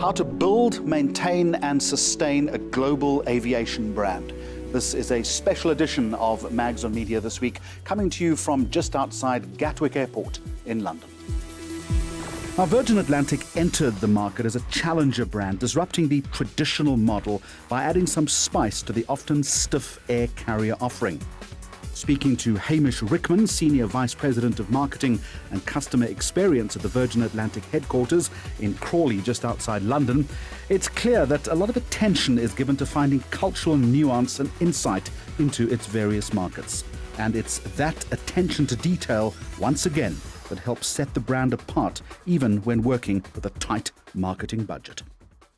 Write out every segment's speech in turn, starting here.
How to build, maintain and sustain a global aviation brand. This is a special edition of Mags on Media this week, coming to you from just outside Gatwick Airport in London. Now, Virgin Atlantic entered the market as a challenger brand, disrupting the traditional model by adding some spice to the often stiff air carrier offering. Speaking to Hamish Rickman, Senior Vice President of Marketing and Customer Experience at the Virgin Atlantic headquarters in Crawley, just outside London, it's clear that a lot of attention is given to finding cultural nuance and insight into its various markets. And it's that attention to detail, once again, that helps set the brand apart, even when working with a tight marketing budget.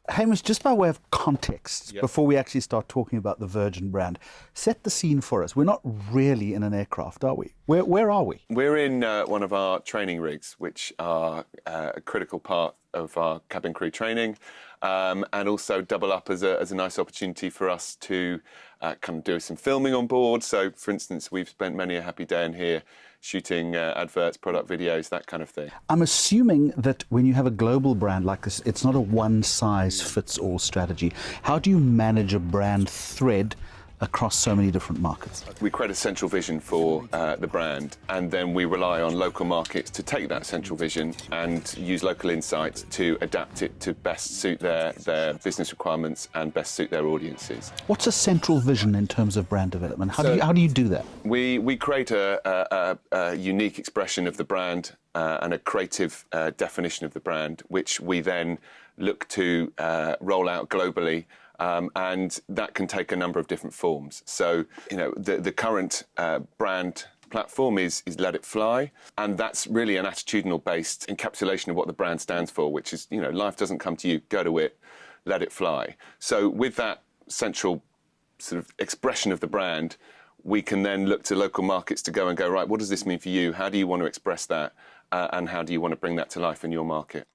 Hamish, just by way of context, before we actually start talking about the Virgin brand, set the scene for us. We're not really in an aircraft, are we? Where are we? We're in one of our training rigs, which are a critical part of our cabin crew training, and also double up as a nice opportunity for us to kind of do some filming on board. So, for instance, we've spent many a happy day in here shooting adverts, product videos, that kind of thing. I'm assuming that when you have a global brand like this, it's not a one-size-fits-all strategy. How do you manage a brand thread across so many different markets? We create a central vision for the brand, and then we rely on local markets to take that central vision and use local insights to adapt it to best suit their business requirements and best suit their audiences. What's a central vision in terms of brand development? How do you do that? We create a unique expression of the brand and a creative definition of the brand, which we then look to roll out globally. And that can take a number of different forms. So, you know, the current brand platform is Let It Fly, and that's really an attitudinal-based encapsulation of what the brand stands for, which is, you know, life doesn't come to you, go to it, let it fly. So with that central sort of expression of the brand, we can then look to local markets to go, right, what does this mean for you? How do you want to express that? And how do you want to bring that to life in your market?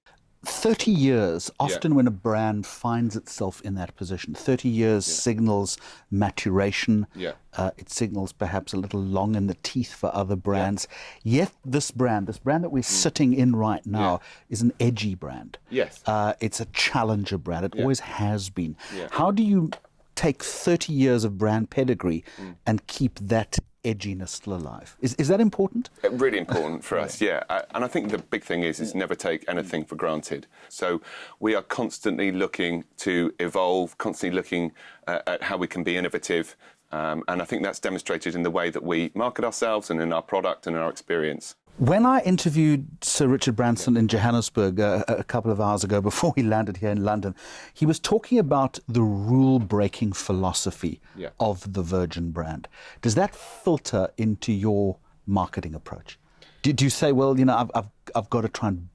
30 years, often when a brand finds itself in that position, 30 years signals maturation. It signals perhaps a little long in the teeth for other brands. Yet this brand that we're sitting in right now is an edgy brand. It's a challenger brand. It always has been. How do you take 30 years of brand pedigree and keep that edginess still alive? Is that important? Really important for us, and I think the big thing is never take anything for granted. So we are constantly looking to evolve, constantly looking at how we can be innovative, and I think that's demonstrated in the way that we market ourselves and in our product and in our experience. When I interviewed Sir Richard Branson in Johannesburg a couple of hours ago before he landed here in London, he was talking about the rule-breaking philosophy of the Virgin brand. Does that filter into your marketing approach? Did you say, well, you know, I've got to try and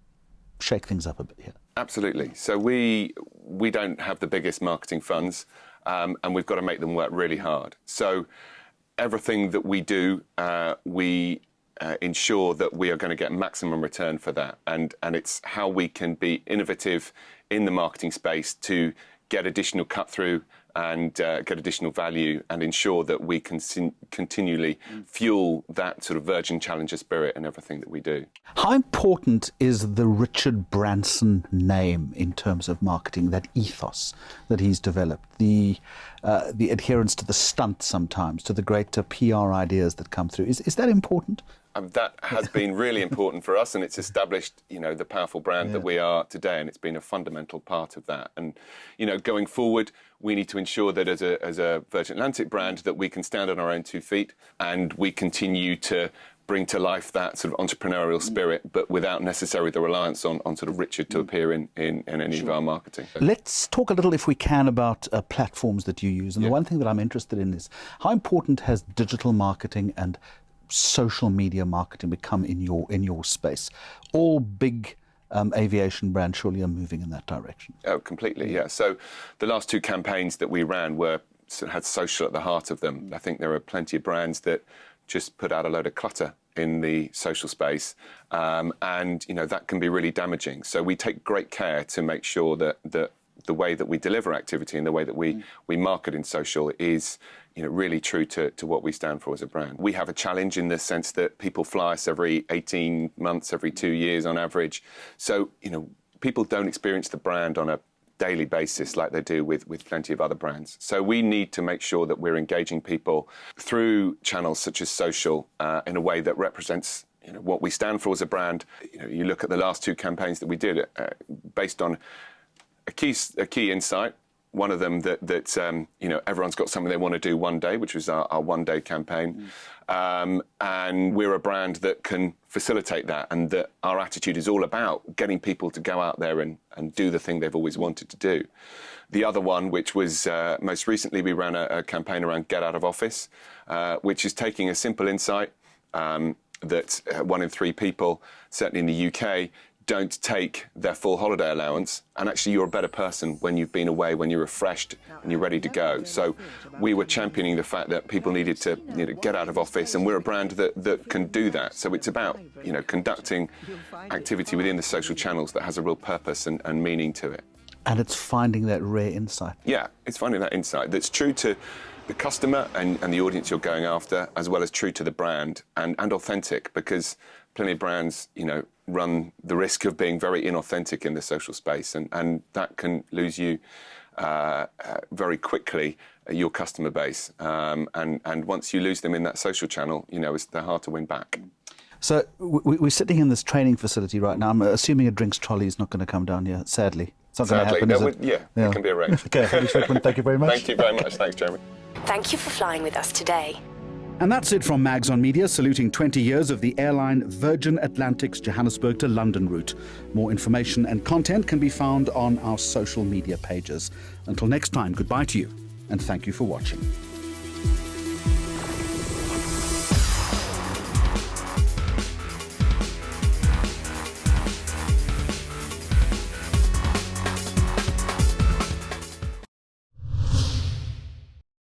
shake things up a bit here? Absolutely. So we don't have the biggest marketing funds, and we've got to make them work really hard. So everything that we do, we ensure that we are going to get maximum return for that, and it's how we can be innovative in the marketing space to get additional cut through and get additional value and ensure that we can continually fuel that sort of Virgin challenger spirit in everything that we do. How important is the Richard Branson name in terms of marketing, that ethos that he's developed, the adherence to the stunt sometimes, to the greater PR ideas that come through? Is that important? That has been really important for us, and it's established, you know, the powerful brand that we are today, and it's been a fundamental part of that. And, you know, going forward, we need to ensure that as a Virgin Atlantic brand that we can stand on our own 2 feet, and we continue to bring to life that sort of entrepreneurial spirit, but without necessarily the reliance on sort of Richard to appear in any of our marketing. Let's talk a little, if we can, about platforms that you use. And the one thing that I'm interested in is how important has digital marketing and social media marketing become in your space? All big aviation brands surely are moving in that direction. Oh, completely, yeah. So the last 2 campaigns that we ran had social at the heart of them. I think there are plenty of brands that just put out a load of clutter in the social space, and you know that can be really damaging. So we take great care to make sure that the way that we deliver activity and the way that we market in social is, you know, really true to what we stand for as a brand. We have a challenge in the sense that people fly us every 18 months, every 2 years on average. So, you know, people don't experience the brand on a daily basis like they do with plenty of other brands. So we need to make sure that we're engaging people through channels such as social in a way that represents what we stand for as a brand. You look at the last 2 campaigns that we did based on a key insight. One of them that everyone's got something they want to do one day, which was our one-day campaign. And we're a brand that can facilitate that, and that our attitude is all about getting people to go out there and do the thing they've always wanted to do. The other one, which was most recently, we ran a campaign around Get Out of Office, which is taking a simple insight that 1 in 3 people, certainly in the UK, don't take their full holiday allowance, and actually you're a better person when you've been away, when you're refreshed and you're ready to go. So we were championing the fact that people needed to get out of office, and we're a brand that can do that. So it's about conducting activity within the social channels that has a real purpose and meaning to it. And it's finding that rare insight. Yeah, it's finding that insight that's true to the customer and the audience you're going after, as well as true to the brand and authentic, because plenty of brands, run the risk of being very inauthentic in the social space, and that can lose you very quickly your customer base. And once you lose them in that social channel, they're hard to win back. So we're sitting in this training facility right now. I'm assuming a drinks trolley is not going to come down here, sadly. It's not going to happen, is it? Yeah, it can be arranged. Okay, thank you very much. Thank you very much. Thanks, Jeremy. Thank you for flying with us today. And that's it from Mags on Media, saluting 20 years of the airline Virgin Atlantic's Johannesburg to London route. More information and content can be found on our social media pages. Until next time, goodbye to you, and thank you for watching.